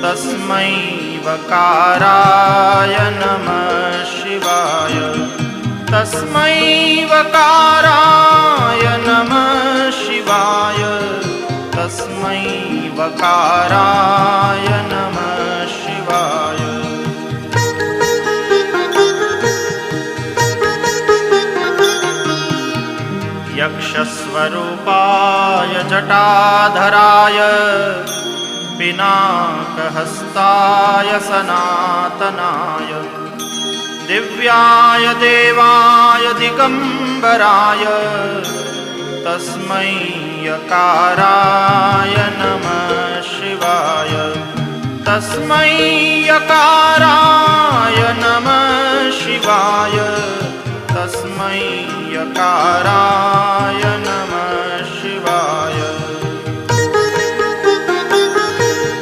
तस्मै वकाराय नमः शिवाय तस्मै वकाराय नमः शिवाय तस्मै वकाराय नमः शिवाय यक्षस्वरूपाय जटाधराय पिनाकहस्ताय सनातनाय दिव्याय देवाय दिगंबराय तस्मै यकाराय नमः शिवाय तस्मै यकाराय नमः शिवाय तस्मै यकाराय नमः शिवाय